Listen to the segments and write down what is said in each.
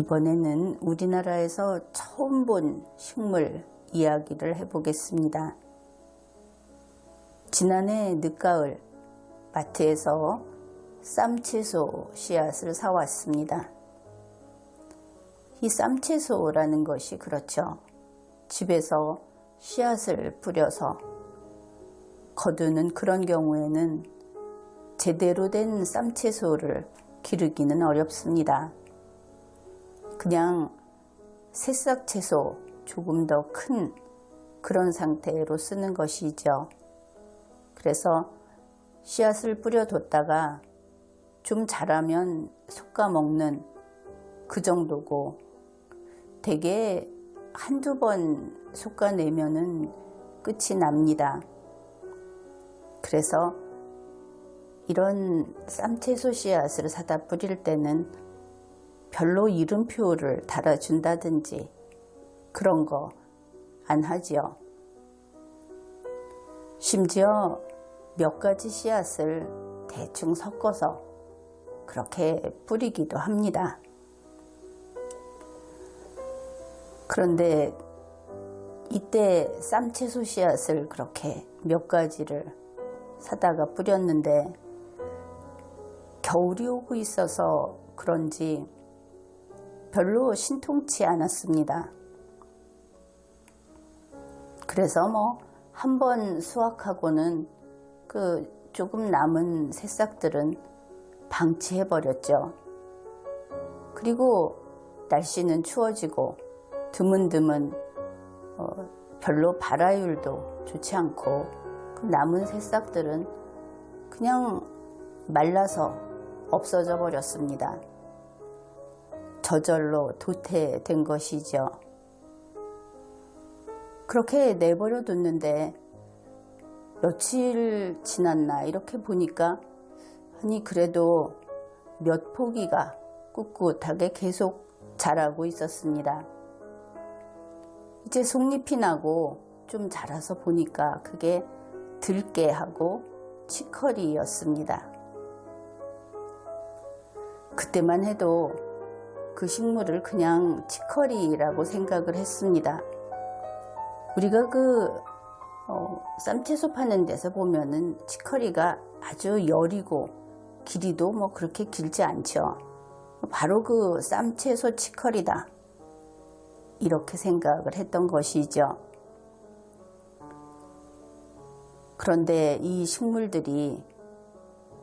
이번에는 우리나라에서 처음 본 식물 이야기를 해보겠습니다. 지난해 늦가을 마트에서 쌈채소 씨앗을 사왔습니다. 이 쌈채소라는 것이 그렇죠. 집에서 씨앗을 뿌려서 거두는 그런 경우에는 제대로 된 쌈채소를 기르기는 어렵습니다. 그냥 새싹 채소 조금 더 큰 그런 상태로 쓰는 것이죠. 그래서 씨앗을 뿌려뒀다가 좀 자라면 솎아 먹는 그 정도고, 대개 한두 번 솎아내면은 끝이 납니다. 그래서 이런 쌈채소 씨앗을 사다 뿌릴 때는 별로 이름표를 달아준다든지 그런 거 안 하지요. 심지어 몇 가지 씨앗을 대충 섞어서 그렇게 뿌리기도 합니다. 그런데 이때 쌈채소 씨앗을 그렇게 몇 가지를 사다가 뿌렸는데 겨울이 오고 있어서 그런지 별로 신통치 않았습니다. 그래서 한 번 수확하고는 그 조금 남은 새싹들은 방치해버렸죠. 그리고 날씨는 추워지고 드문드문 별로 발화율도 좋지 않고 그 남은 새싹들은 그냥 말라서 없어져 버렸습니다. 저절로 도태된 것이죠. 그렇게 내버려 뒀는데 며칠 지났나 이렇게 보니까 아니 그래도 몇 포기가 꿋꿋하게 계속 자라고 있었습니다. 이제 속잎이 나고 좀 자라서 보니까 그게 들깨하고 치커리였습니다. 그때만 해도 그 식물을 그냥 치커리라고 생각을 했습니다. 우리가 쌈채소 파는 데서 보면은 치커리가 아주 여리고 길이도 그렇게 길지 않죠. 바로 그 쌈채소 치커리다, 이렇게 생각을 했던 것이죠. 그런데 이 식물들이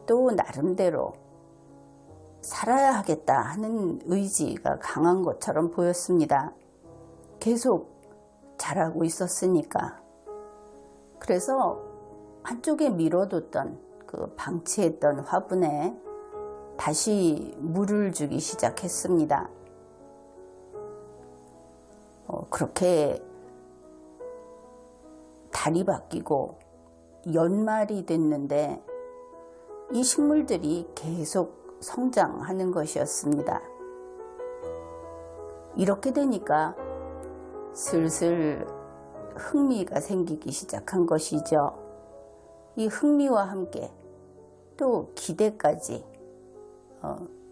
또 나름대로 살아야 하겠다 하는 의지가 강한 것처럼 보였습니다. 계속 자라고 있었으니까. 그래서 한쪽에 밀어뒀던 그 방치했던 화분에 다시 물을 주기 시작했습니다. 그렇게 달이 바뀌고 연말이 됐는데 이 식물들이 계속 성장하는 것이었습니다. 이렇게 되니까 슬슬 흥미가 생기기 시작한 것이죠. 이 흥미와 함께 또 기대까지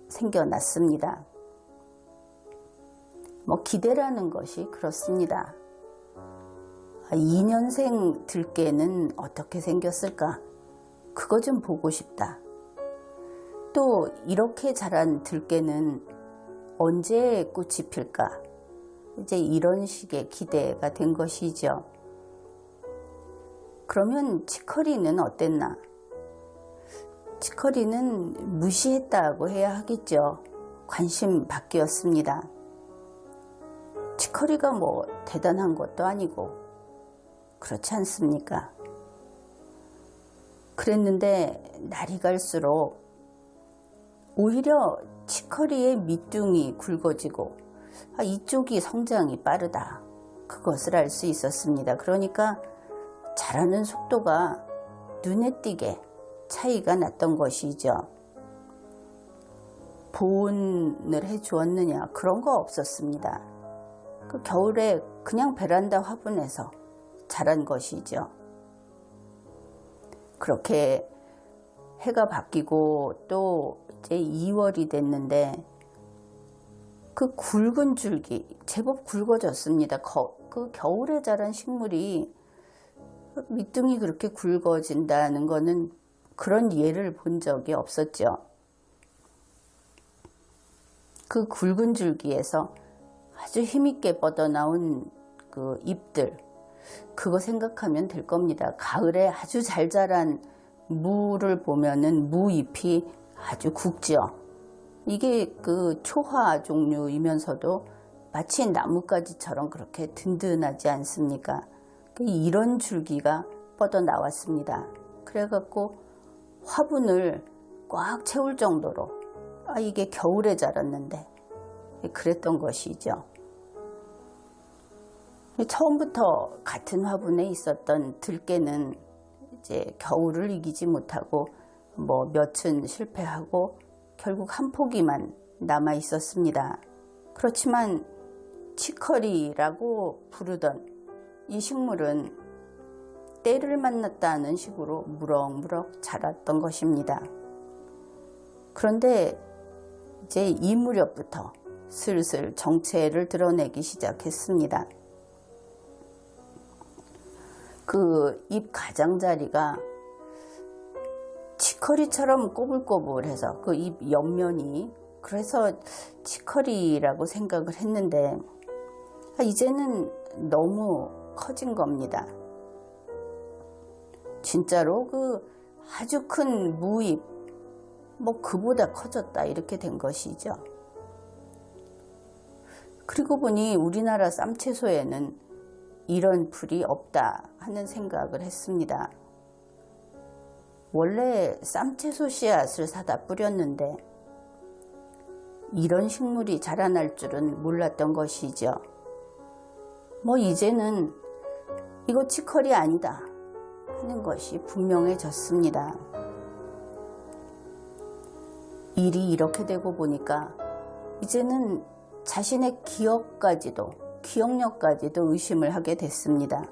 생겨났습니다. 기대라는 것이 그렇습니다. 2년생 들깨는 어떻게 생겼을까? 그거 좀 보고 싶다. 또 이렇게 자란 들깨는 언제 꽃이 필까? 이제 이런 식의 기대가 된 것이죠. 그러면 치커리는 어땠나? 치커리는 무시했다고 해야 하겠죠. 관심 밖이었습니다. 치커리가 대단한 것도 아니고 그렇지 않습니까? 그랬는데 날이 갈수록 오히려 치커리의 밑둥이 굵어지고 이쪽이 성장이 빠르다, 그것을 알 수 있었습니다. 그러니까 자라는 속도가 눈에 띄게 차이가 났던 것이죠. 보온을 해주었느냐, 그런 거 없었습니다. 그 겨울에 그냥 베란다 화분에서 자란 것이죠. 그렇게 해가 바뀌고 또 이제 2월이 됐는데 그 굵은 줄기, 제법 굵어졌습니다. 그 겨울에 자란 식물이 밑둥이 그렇게 굵어진다는 거는 그런 예를 본 적이 없었죠. 그 굵은 줄기에서 아주 힘있게 뻗어나온 그 잎들, 그거 생각하면 될 겁니다. 가을에 아주 잘 자란 무를 보면은 무잎이 아주 굵죠. 이게 그 초화 종류이면서도 마치 나뭇가지처럼 그렇게 든든하지 않습니까? 이런 줄기가 뻗어 나왔습니다. 그래갖고 화분을 꽉 채울 정도로, 이게 겨울에 자랐는데 그랬던 것이죠. 처음부터 같은 화분에 있었던 들깨는 이제 겨울을 이기지 못하고 뭐 몇은 실패하고 결국 한 포기만 남아 있었습니다. 그렇지만 치커리라고 부르던 이 식물은 때를 만났다는 식으로 무럭무럭 자랐던 것입니다. 그런데 이제 이 무렵부터 슬슬 정체를 드러내기 시작했습니다. 그 잎 가장자리가 치커리처럼 꼬불꼬불해서 그 잎 옆면이, 그래서 치커리라고 생각을 했는데 이제는 너무 커진 겁니다. 진짜로 그 아주 큰 무잎, 뭐 그보다 커졌다 이렇게 된 것이죠. 그리고 보니 우리나라 쌈채소에는 이런 풀이 없다 하는 생각을 했습니다. 원래 쌈채소 씨앗을 사다 뿌렸는데 이런 식물이 자라날 줄은 몰랐던 것이죠. 뭐 이제는 이거 치커리 아니다 하는 것이 분명해졌습니다. 일이 이렇게 되고 보니까 이제는 자신의 기억력까지도 의심을 하게 됐습니다.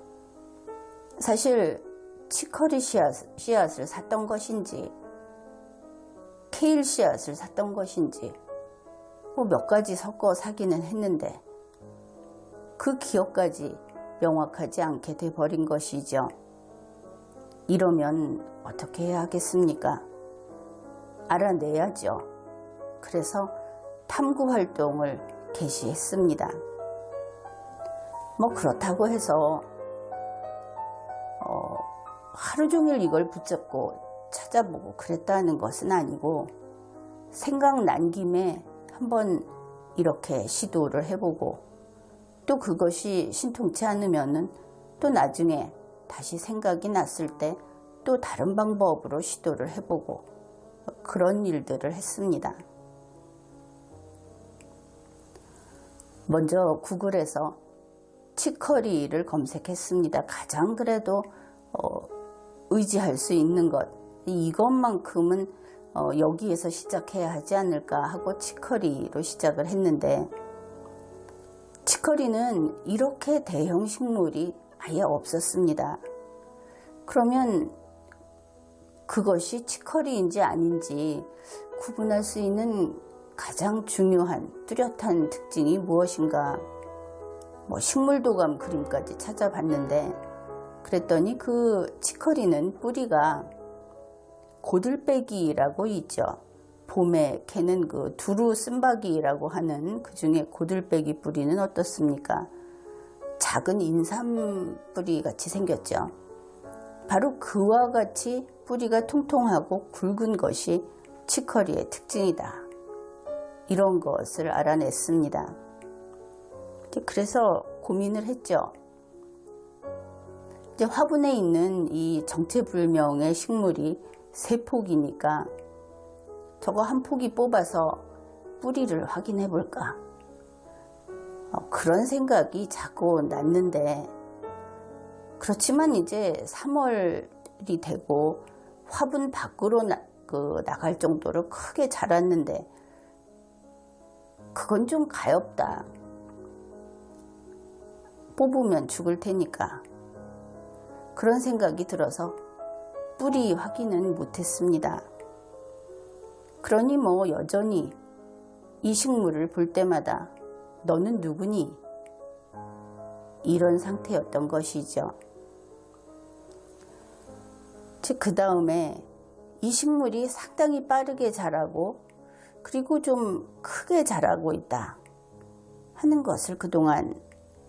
사실 치커리 씨앗을 샀던 것인지 케일 씨앗을 샀던 것인지 뭐 몇 가지 섞어 사기는 했는데 그 기억까지 명확하지 않게 돼버린 것이죠. 이러면 어떻게 해야 하겠습니까? 알아내야죠. 그래서 탐구 활동을 개시했습니다. 뭐 그렇다고 해서 하루 종일 이걸 붙잡고 찾아보고 그랬다는 것은 아니고, 생각난 김에 한번 이렇게 시도를 해보고, 또 그것이 신통치 않으면은 또 나중에 다시 생각이 났을 때 또 다른 방법으로 시도를 해보고, 그런 일들을 했습니다. 먼저 구글에서 치커리를 검색했습니다. 가장 그래도 의지할 수 있는 것, 이것만큼은 여기에서 시작해야 하지 않을까 하고 치커리로 시작을 했는데, 치커리는 이렇게 대형 식물이 아예 없었습니다. 그러면 그것이 치커리인지 아닌지 구분할 수 있는 가장 중요한 뚜렷한 특징이 무엇인가, 뭐 식물도감 그림까지 찾아봤는데, 그랬더니 그 치커리는 뿌리가 고들빼기라고 있죠. 봄에 캐는 그 두루 쓴바기라고 하는 그 중에 고들빼기 뿌리는 어떻습니까? 작은 인삼 뿌리 같이 생겼죠. 바로 그와 같이 뿌리가 통통하고 굵은 것이 치커리의 특징이다. 이런 것을 알아냈습니다. 그래서 고민을 했죠. 이제 화분에 있는 이 정체불명의 식물이 3폭이니까 저거 한 폭이 뽑아서 뿌리를 확인해 볼까? 그런 생각이 자꾸 났는데, 그렇지만 이제 3월이 되고 화분 밖으로 나갈 정도로 크게 자랐는데 그건 좀 가엾다. 뽑으면 죽을 테니까. 그런 생각이 들어서 뿌리 확인은 못했습니다. 그러니 뭐 여전히 이 식물을 볼 때마다 너는 누구니? 이런 상태였던 것이죠. 즉 그 다음에 이 식물이 상당히 빠르게 자라고 그리고 좀 크게 자라고 있다 하는 것을 그동안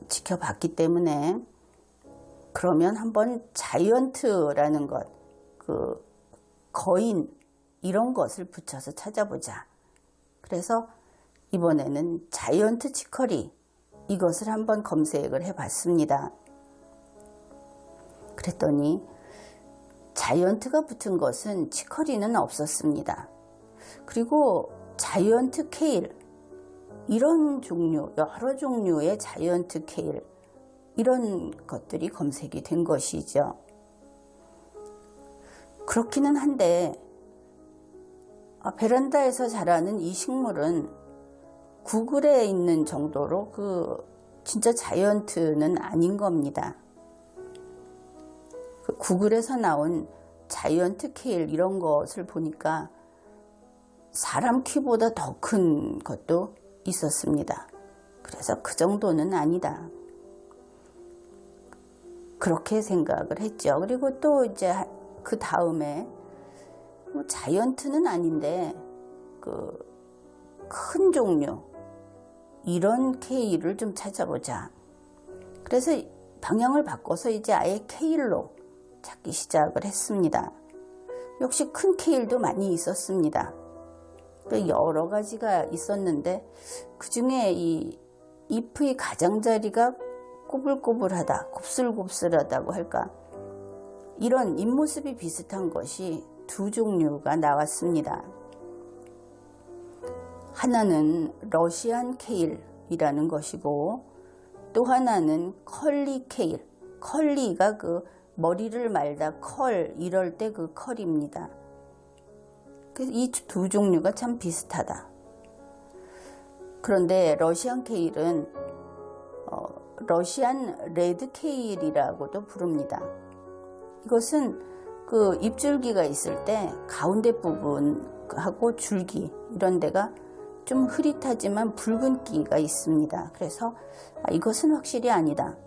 지켜봤기 때문에 그러면 한번 자이언트라는 것, 그 거인 이런 것을 붙여서 찾아보자. 그래서 이번에는 자이언트 치커리 이것을 한번 검색을 해봤습니다. 그랬더니 자이언트가 붙은 것은 치커리는 없었습니다. 그리고 자이언트 케일 이런 종류, 여러 종류의 자이언트 케일 이런 것들이 검색이 된 것이죠. 그렇기는 한데 베란다에서 자라는 이 식물은 구글에 있는 정도로 진짜 자이언트는 아닌 겁니다. 구글에서 나온 자이언트 케일 이런 것을 보니까 사람 키보다 더 큰 것도 있었습니다. 그래서 그 정도는 아니다. 그렇게 생각을 했죠. 그리고 또 이제 그 다음에 자이언트는 아닌데 큰 종류 이런 케일을 좀 찾아보자. 그래서 방향을 바꿔서 이제 아예 케일로 찾기 시작을 했습니다. 역시 큰 케일도 많이 있었습니다. 여러 가지가 있었는데 그 중에 이 잎의 가장자리가 꼬불꼬불하다, 곱슬곱슬하다고 할까, 이런 잎모습이 비슷한 것이 두 종류가 나왔습니다. 하나는 러시안 케일이라는 것이고 또 하나는 컬리 케일. 컬리가 머리를 말다 컬 이럴 때 그 컬입니다. 이 두 종류가 참 비슷하다. 그런데 러시안 케일은 러시안 레드 케일이라고도 부릅니다. 이것은 잎줄기가 있을 때 가운데 부분하고 줄기 이런 데가 좀 흐릿하지만 붉은기가 있습니다. 그래서 이것은 확실히 아니다.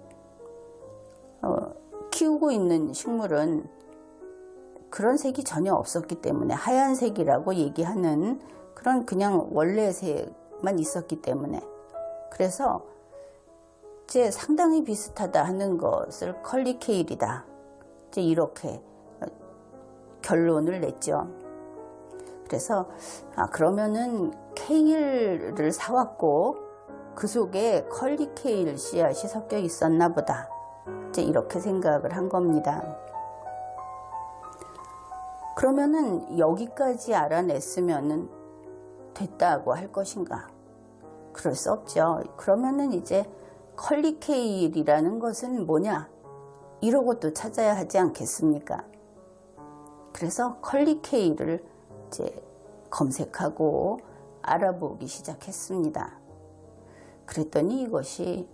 키우고 있는 식물은 그런 색이 전혀 없었기 때문에 하얀색이라고 얘기하는 그런 그냥 원래 색만 있었기 때문에, 그래서 이제 상당히 비슷하다 하는 것을 컬리 케일이다, 이제 이렇게 결론을 냈죠. 그래서 그러면은 케일을 사왔고 그 속에 컬리 케일 씨앗이 섞여 있었나 보다, 이제 이렇게 생각을 한 겁니다. 그러면은 여기까지 알아냈으면은 됐다고 할 것인가? 그럴 수 없죠. 그러면은 이제 컬리 케일이라는 것은 뭐냐? 이러고 또 찾아야 하지 않겠습니까? 그래서 컬리 케일을 이제 검색하고 알아보기 시작했습니다. 그랬더니 이것이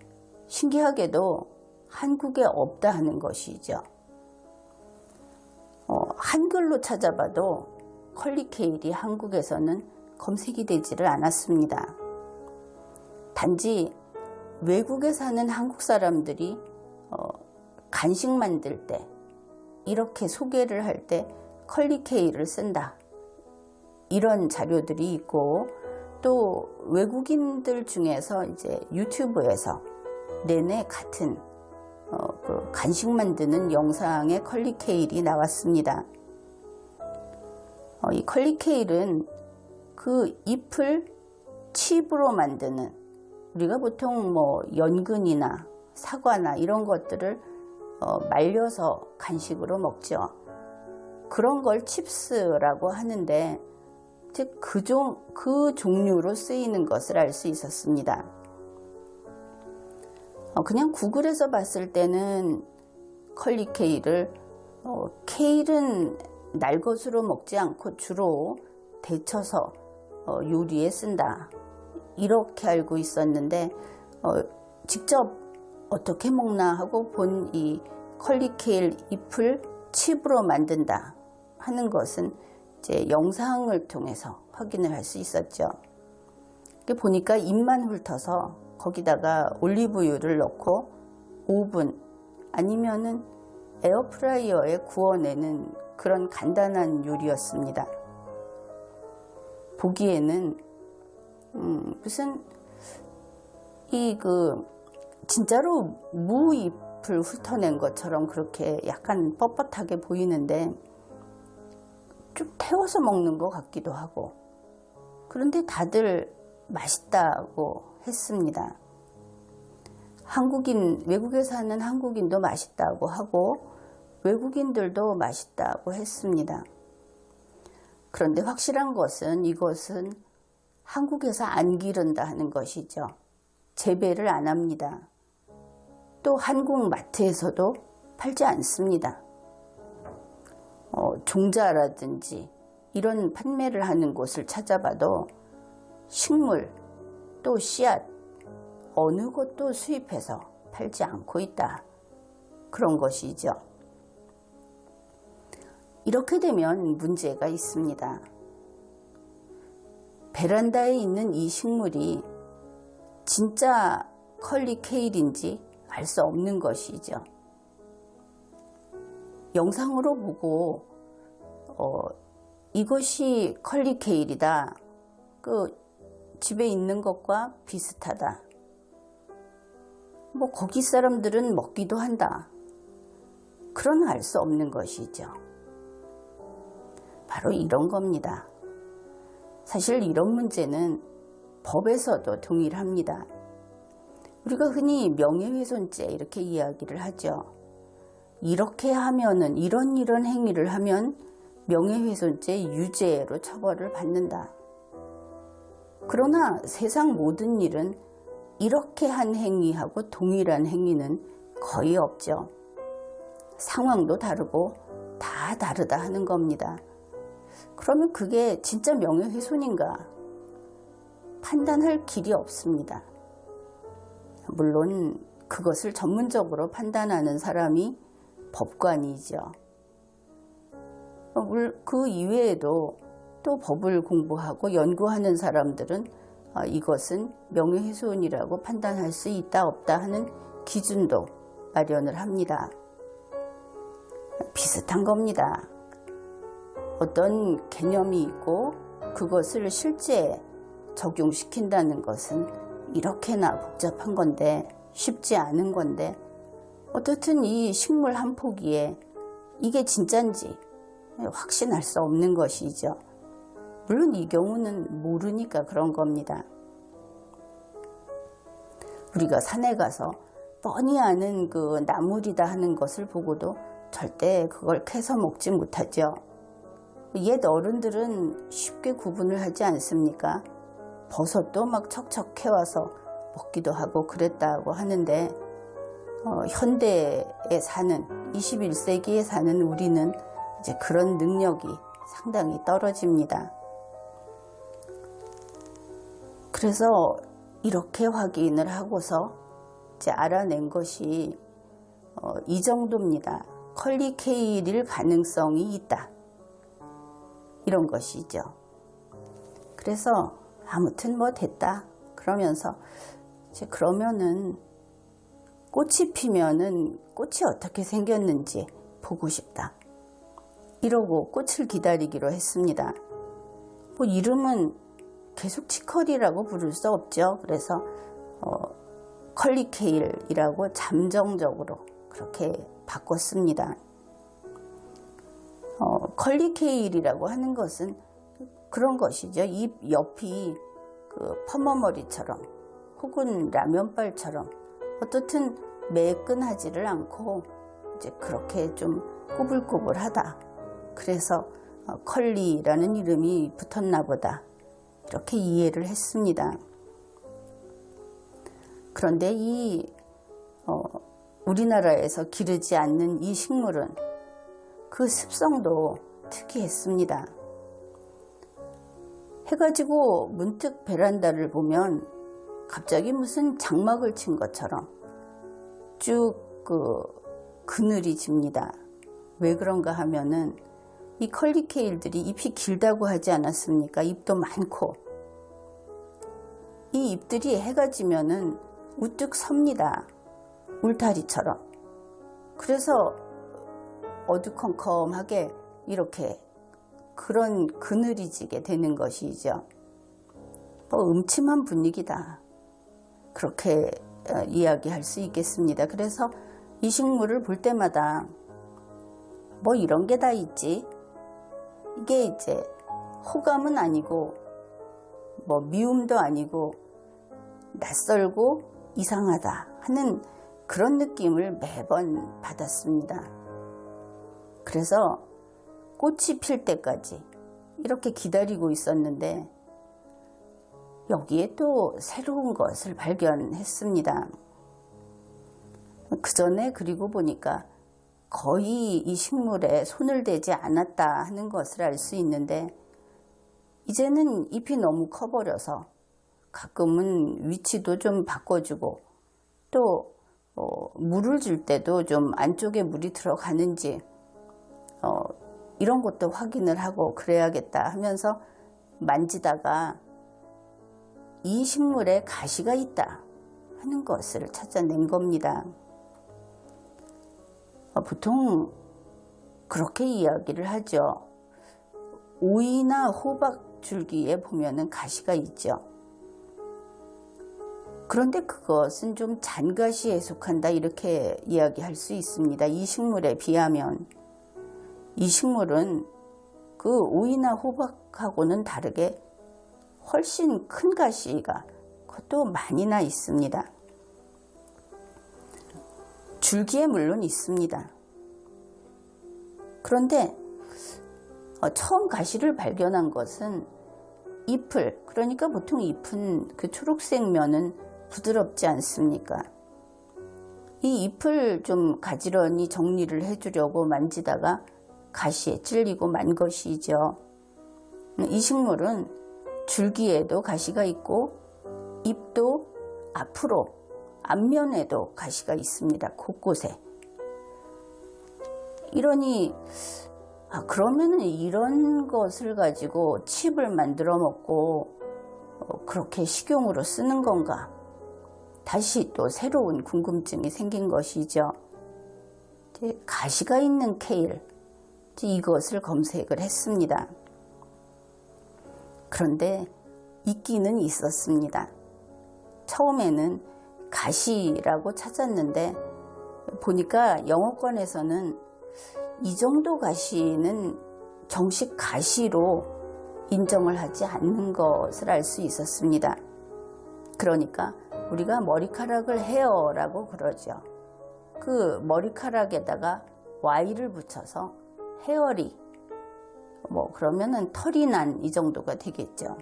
신기하게도 한국에 없다 하는 것이죠. 한글로 찾아봐도 컬리 케일이 한국에서는 검색이 되지를 않았습니다. 단지 외국에 사는 한국 사람들이 간식 만들 때 이렇게 소개를 할 때 컬리 케일을 쓴다, 이런 자료들이 있고, 또 외국인들 중에서 이제 유튜브에서 내내 같은 간식 만드는 영상에 컬리 케일이 나왔습니다. 이 컬리 케일은 그 잎을 칩으로 만드는, 우리가 보통 연근이나 사과나 이런 것들을 말려서 간식으로 먹죠. 그런 걸 칩스라고 하는데, 즉 그 종류로 쓰이는 것을 알 수 있었습니다. 그냥 구글에서 봤을 때는 컬리 케일을 케일은 날 것으로 먹지 않고 주로 데쳐서 요리에 쓴다, 이렇게 알고 있었는데 직접 어떻게 먹나 하고 본 이 컬리 케일 잎을 칩으로 만든다 하는 것은 이제 영상을 통해서 확인을 할 수 있었죠. 보니까 잎만 훑어서 거기다가 올리브유를 넣고 오븐 아니면은 에어프라이어에 구워내는 그런 간단한 요리였습니다. 보기에는 무슨 진짜로 무잎을 훑어낸 것처럼 그렇게 약간 뻣뻣하게 보이는데 좀 태워서 먹는 것 같기도 하고, 그런데 다들 맛있다고 했습니다. 외국에 사는 한국인도 맛있다고 하고 외국인들도 맛있다고 했습니다. 그런데 확실한 것은 이것은 한국에서 안 기른다 하는 것이죠. 재배를 안 합니다. 또 한국 마트에서도 팔지 않습니다. 종자라든지 이런 판매를 하는 곳을 찾아봐도 식물 또 씨앗 어느 것도 수입해서 팔지 않고 있다. 그런 것이죠. 이렇게 되면 문제가 있습니다. 베란다에 있는 이 식물이 진짜 컬리 케일인지 알 수 없는 것이죠. 영상으로 보고 이것이 컬리 케일이다. 집에 있는 것과 비슷하다. 거기 사람들은 먹기도 한다. 그러나 알 수 없는 것이죠. 바로 이런 겁니다. 사실 이런 문제는 법에서도 동일합니다. 우리가 흔히 명예훼손죄 이렇게 이야기를 하죠. 이렇게 하면은 이런 행위를 하면 명예훼손죄 유죄로 처벌을 받는다. 그러나 세상 모든 일은 이렇게 한 행위하고 동일한 행위는 거의 없죠. 상황도 다르고 다 다르다 하는 겁니다. 그러면 그게 진짜 명예훼손인가? 판단할 길이 없습니다. 물론 그것을 전문적으로 판단하는 사람이 법관이죠. 그 이외에도 또 법을 공부하고 연구하는 사람들은 이것은 명예훼손이라고 판단할 수 있다 없다 하는 기준도 마련을 합니다. 비슷한 겁니다. 어떤 개념이 있고 그것을 실제 적용시킨다는 것은 이렇게나 복잡한 건데 쉽지 않은 건데 어떻든 이 식물 한 포기에 이게 진짠지 확신할 수 없는 것이죠. 물론 이 경우는 모르니까 그런 겁니다. 우리가 산에 가서 뻔히 아는 그 나물이다 하는 것을 보고도 절대 그걸 캐서 먹지 못하죠. 옛 어른들은 쉽게 구분을 하지 않습니까? 버섯도 막 척척 캐와서 먹기도 하고 그랬다고 하는데 현대에 사는 21세기에 사는 우리는 이제 그런 능력이 상당히 떨어집니다. 그래서 이렇게 확인을 하고서 이제 알아낸 것이 이 정도입니다. 컬리 케일일 가능성이 있다. 이런 것이죠. 그래서 아무튼 됐다. 그러면서 이제 그러면은 꽃이 피면은 꽃이 어떻게 생겼는지 보고 싶다. 이러고 꽃을 기다리기로 했습니다. 이름은 계속 치커리라고 부를 수 없죠. 그래서 컬리 케일이라고 잠정적으로 그렇게 바꿨습니다. 컬리 케일이라고 하는 것은 그런 것이죠. 잎 옆이 퍼머머리처럼 혹은 라면발처럼 어떻든 매끈하지를 않고 이제 그렇게 좀 꼬불꼬불하다. 그래서 컬리라는 이름이 붙었나 보다. 이렇게 이해를 했습니다. 그런데 우리나라에서 기르지 않는 이 식물은 그 습성도 특이했습니다. 해가지고 문득 베란다를 보면 갑자기 무슨 장막을 친 것처럼 쭉 그늘이 집니다. 왜 그런가 하면은 이 컬리 케일들이 잎이 길다고 하지 않았습니까? 잎도 많고 이 잎들이 해가 지면은 우뚝 섭니다. 울타리처럼. 그래서 어두컴컴하게 이렇게 그런 그늘이 지게 되는 것이죠. 음침한 분위기다. 그렇게 이야기할 수 있겠습니다. 그래서 이 식물을 볼 때마다 뭐 이런 게 다 있지. 이게 이제 호감은 아니고 뭐 미움도 아니고 낯설고 이상하다 하는 그런 느낌을 매번 받았습니다. 그래서 꽃이 필 때까지 이렇게 기다리고 있었는데 여기에 또 새로운 것을 발견했습니다. 그 전에 그리고 보니까 거의 이 식물에 손을 대지 않았다 하는 것을 알 수 있는데 이제는 잎이 너무 커버려서 가끔은 위치도 좀 바꿔주고 또 물을 줄 때도 좀 안쪽에 물이 들어가는지 이런 것도 확인을 하고 그래야겠다 하면서 만지다가 이 식물에 가시가 있다 하는 것을 찾아낸 겁니다. 보통 그렇게 이야기를 하죠. 오이나 호박 줄기에 보면은 가시가 있죠. 그런데 그것은 좀 잔가시에 속한다 이렇게 이야기할 수 있습니다. 이 식물에 비하면 이 식물은 그 오이나 호박하고는 다르게 훨씬 큰 가시가 그것도 많이 나 있습니다. 줄기에 물론 있습니다. 그런데 처음 가시를 발견한 것은 잎을, 그러니까 보통 잎은 그 초록색 면은 부드럽지 않습니까? 이 잎을 좀 가지런히 정리를 해주려고 만지다가 가시에 찔리고 만 것이죠. 이 식물은 줄기에도 가시가 있고 잎도 앞으로 앞면에도 가시가 있습니다. 곳곳에. 이러니 그러면은 이런 것을 가지고 칩을 만들어 먹고 그렇게 식용으로 쓰는 건가? 다시 또 새로운 궁금증이 생긴 것이죠. 가시가 있는 케일, 이것을 검색을 했습니다. 그런데 있기는 있었습니다. 처음에는 가시라고 찾았는데 보니까 영어권에서는 이 정도 가시는 정식 가시로 인정을 하지 않는 것을 알 수 있었습니다. 그러니까 우리가 머리카락을 헤어라고 그러죠. 그 머리카락에다가 Y를 붙여서 헤어리, 뭐 그러면은 털이 난 이 정도가 되겠죠.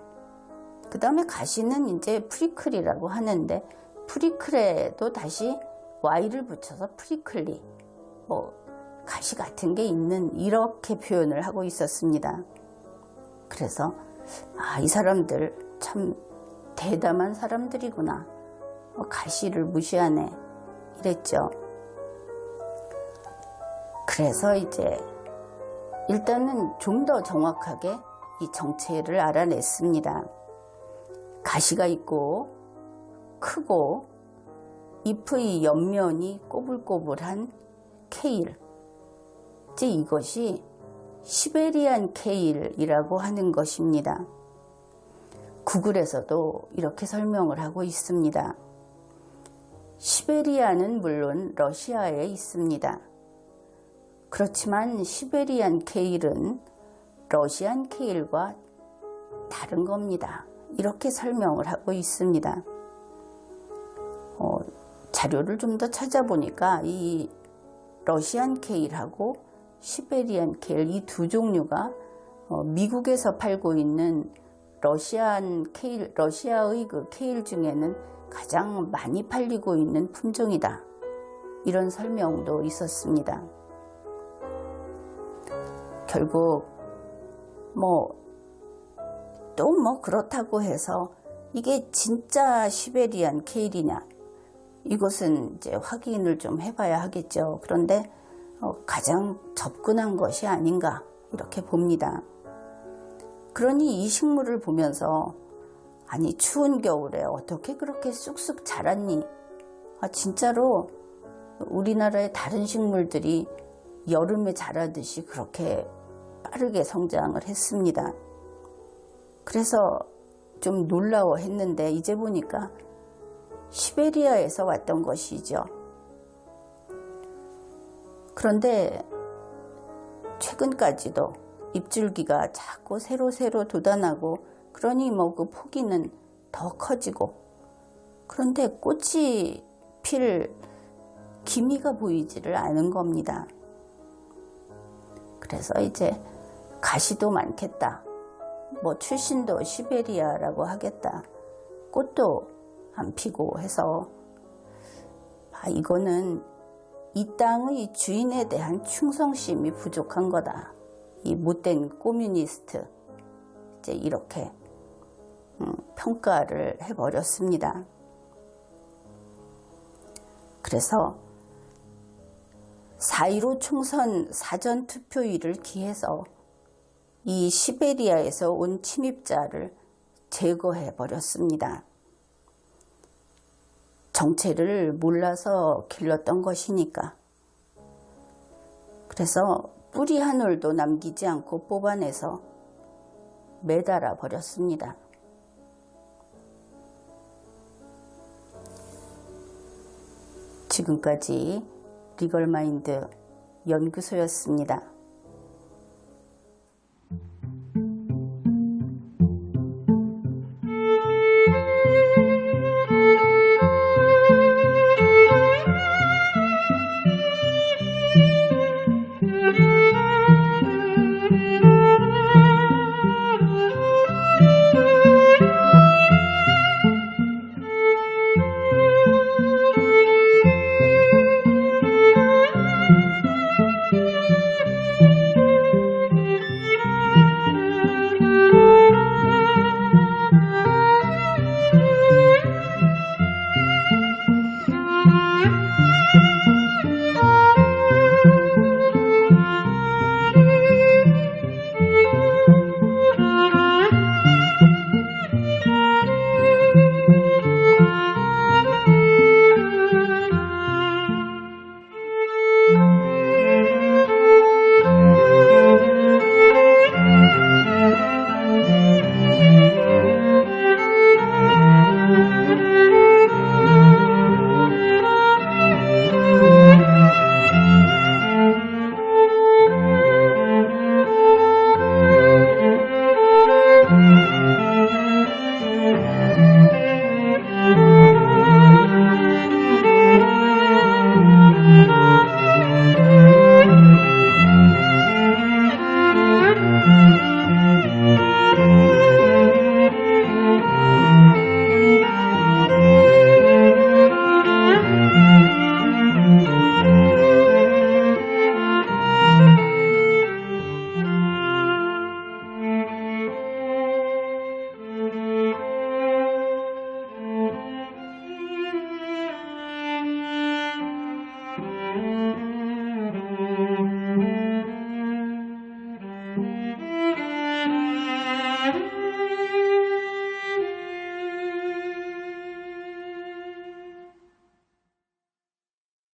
그 다음에 가시는 이제 프리클이라고 하는데 프리클에도 다시 Y를 붙여서 프리클리, 뭐 가시 같은 게 있는 이렇게 표현을 하고 있었습니다. 그래서 이 사람들 참 대담한 사람들이구나. 가시를 무시하네. 이랬죠. 그래서 이제 일단은 좀 더 정확하게 이 정체를 알아냈습니다. 가시가 있고 크고 잎의 옆면이 꼬불꼬불한 케일. 이제 이것이 시베리안 케일이라고 하는 것입니다. 구글에서도 이렇게 설명을 하고 있습니다. 시베리아는 물론 러시아에 있습니다. 그렇지만 시베리안 케일은 러시안 케일과 다른 겁니다. 이렇게 설명을 하고 있습니다. 자료를 좀 더 찾아보니까 이 러시안 케일하고 시베리안 케일 이 두 종류가 미국에서 팔고 있는 러시안 케일, 러시아의 그 케일 중에는 가장 많이 팔리고 있는 품종이다. 이런 설명도 있었습니다. 결국 또 그렇다고 해서 이게 진짜 시베리안 케일이냐, 이것은 이제 확인을 좀 해봐야 하겠죠. 그런데 가장 접근한 것이 아닌가 이렇게 봅니다. 그러니 이 식물을 보면서 아니 추운 겨울에 어떻게 그렇게 쑥쑥 자랐니? 진짜로 우리나라의 다른 식물들이 여름에 자라듯이 그렇게 빠르게 성장을 했습니다. 그래서 좀 놀라워했는데 이제 보니까 시베리아에서 왔던 것이죠. 그런데 최근까지도 잎줄기가 자꾸 새로 돋아나고 그러니 뭐 그 포기는 더 커지고 그런데 꽃이 필 기미가 보이지를 않은 겁니다. 그래서 이제 가시도 많겠다. 뭐 출신도 시베리아라고 하겠다. 꽃도 안 피고 해서 이거는 이 땅의 주인에 대한 충성심이 부족한 거다. 이 못된 꼬뮤니스트 이제 이렇게 평가를 해버렸습니다. 그래서 4.15 총선 사전투표일을 기해서 이 시베리아에서 온 침입자를 제거해 버렸습니다. 정체를 몰라서 길렀던 것이니까. 그래서 뿌리 한 올도 남기지 않고 뽑아내서 매달아 버렸습니다. 지금까지 리걸마인드 연구소였습니다.